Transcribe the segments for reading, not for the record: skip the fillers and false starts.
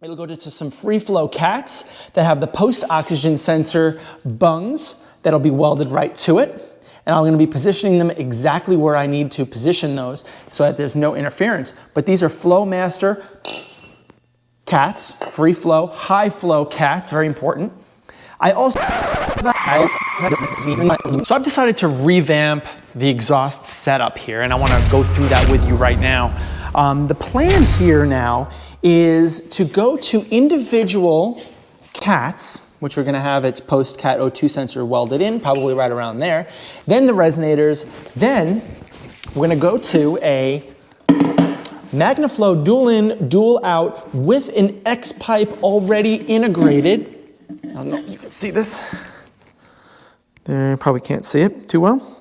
It'll go to some free flow cats that have the post-oxygen sensor bungs that'll be welded right to it. And I'm going to be positioning them exactly where I need to position those so that there's no interference. But these are Flowmaster cats, free flow, high flow cats, very important. So I've decided to revamp the exhaust setup here, and I want to go through that with you right now. The plan here now is to go to individual cats, which are going to have its post-cat O2 sensor welded in, probably right around there. Then the resonators. Then we're going to go to a Magnaflow dual in, dual out with an X pipe already integrated. I don't know if you can see this. There, probably can't see it too well.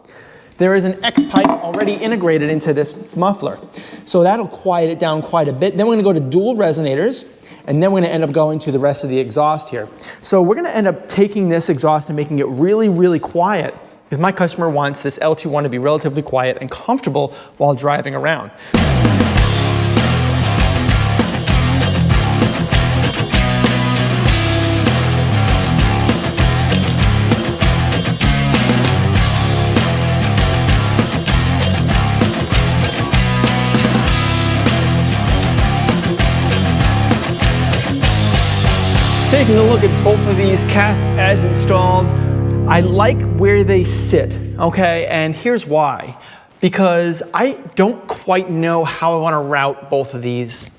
There is an X pipe already integrated into this muffler. So that'll quiet it down quite a bit. Then we're going to go to dual resonators, and then we're going to end up going to the rest of the exhaust here. So we're going to end up taking this exhaust and making it really, really quiet, because my customer wants this L21 to be relatively quiet and comfortable while driving around. Taking a look at both of these cats as installed, I like where they sit, okay? And here's why. Because I don't quite know how I want to route both of these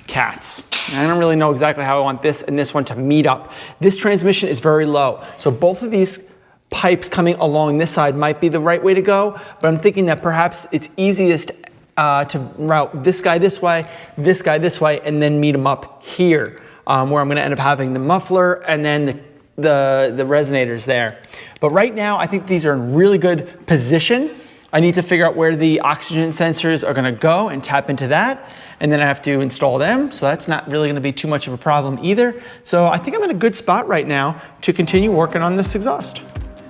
cats. I don't really know exactly how I want this and this one to meet up. This transmission is very low, so both of these pipes coming along this side might be the right way to go, but I'm thinking that perhaps it's easiest to route this guy this way, and then meet them up here. Where I'm going to end up having the muffler and then the resonators there. But right now, I think these are in really good position. I need to figure out where the oxygen sensors are going to go and tap into that. And then I have to install them. So that's not really going to be too much of a problem either. So I think I'm in a good spot right now to continue working on this exhaust.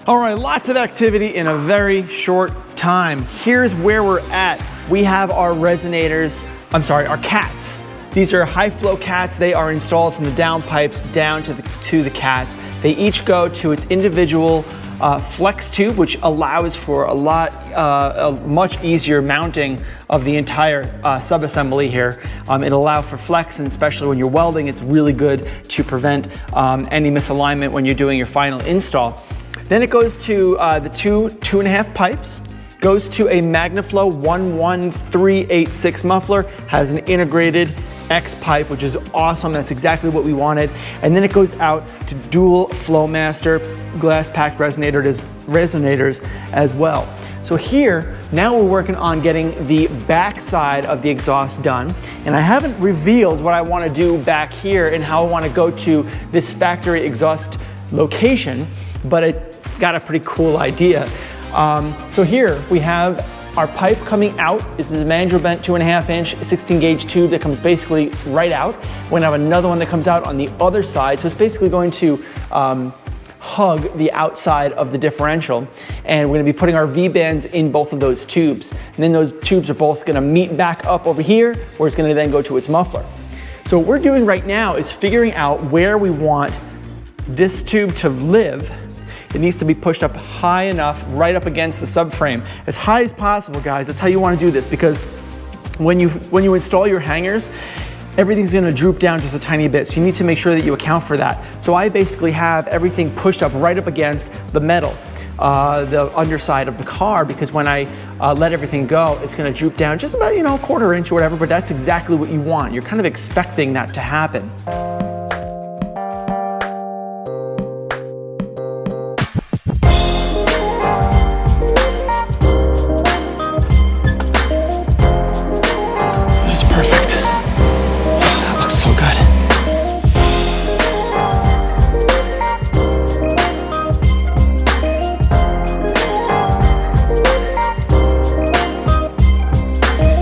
All right, lots of activity in a very short time. Here's where we're at. We have our resonators, our cats. These are high flow cats. They are installed from the downpipes down to the cats. They each go to its individual flex tube, which allows for a much easier mounting of the entire subassembly here. It'll allow for flex, and especially when you're welding, it's really good to prevent any misalignment when you're doing your final install. Then it goes to the 2.5 pipes. Goes to a Magnaflow 11386 muffler, has an integrated X pipe, which is awesome. That's exactly what we wanted. And then it goes out to dual Flowmaster glass packed resonators as well. So here, now we're working on getting the back side of the exhaust done. And I haven't revealed what I want to do back here and how I want to go to this factory exhaust location, but I got a pretty cool idea. So here we have our pipe coming out. This is a mandrel bent 2.5 inch 16 gauge tube that comes basically right out. We're gonna have another one that comes out on the other side. So it's basically going to hug the outside of the differential. And we're gonna be putting our V-bands in both of those tubes. And then those tubes are both gonna meet back up over here, where it's gonna then go to its muffler. So what we're doing right now is figuring out where we want this tube to live. It needs to be pushed up high enough, right up against the subframe. As high as possible, guys. That's how you want to do this, because when you install your hangers, everything's going to droop down just a tiny bit. So you need to make sure that you account for that. So I basically have everything pushed up right up against the metal, the underside of the car, because when I let everything go, it's going to droop down just about, a quarter inch or whatever, but that's exactly what you want. You're kind of expecting that to happen.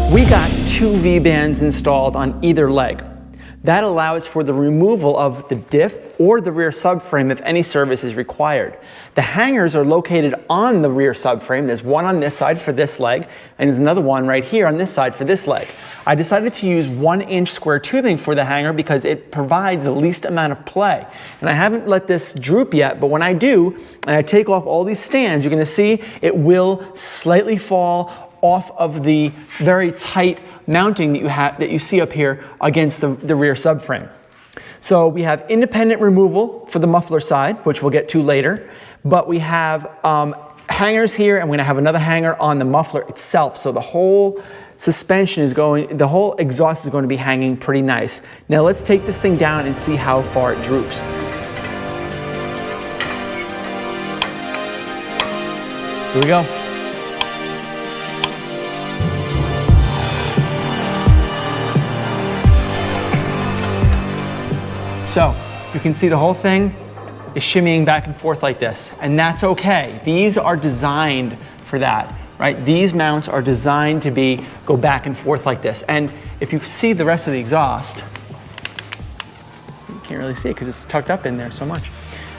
We got 2 V-bands installed on either leg. That allows for the removal of the diff or the rear subframe if any service is required. The hangers are located on the rear subframe. There's one on this side for this leg, and there's another one right here on this side for this leg. I decided to use 1-inch square tubing for the hanger because it provides the least amount of play. And I haven't let this droop yet, but when I do, and I take off all these stands, you're gonna see it will slightly fall off of the very tight mounting that you see up here against the rear subframe. So we have independent removal for the muffler side, which we'll get to later, but we have hangers here, and we're gonna have another hanger on the muffler itself. So the whole suspension is going, the whole exhaust is going to be hanging pretty nice. Now let's take this thing down and see how far it droops. Here we go. So you can see the whole thing is shimmying back and forth like this, and that's okay. These are designed for that, right? These mounts are designed to go back and forth like this. And if you see the rest of the exhaust, you can't really see it because it's tucked up in there so much.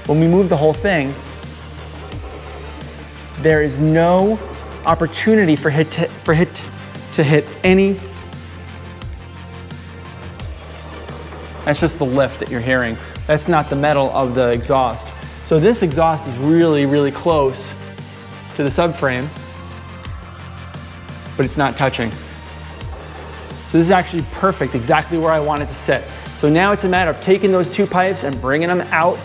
When we move the whole thing, there is no opportunity for hit to hit any. That's just the lift that you're hearing. That's not the metal of the exhaust. So this exhaust is really, really close to the subframe, but it's not touching. So this is actually perfect, exactly where I want it to sit. So now it's a matter of taking those two pipes and bringing them out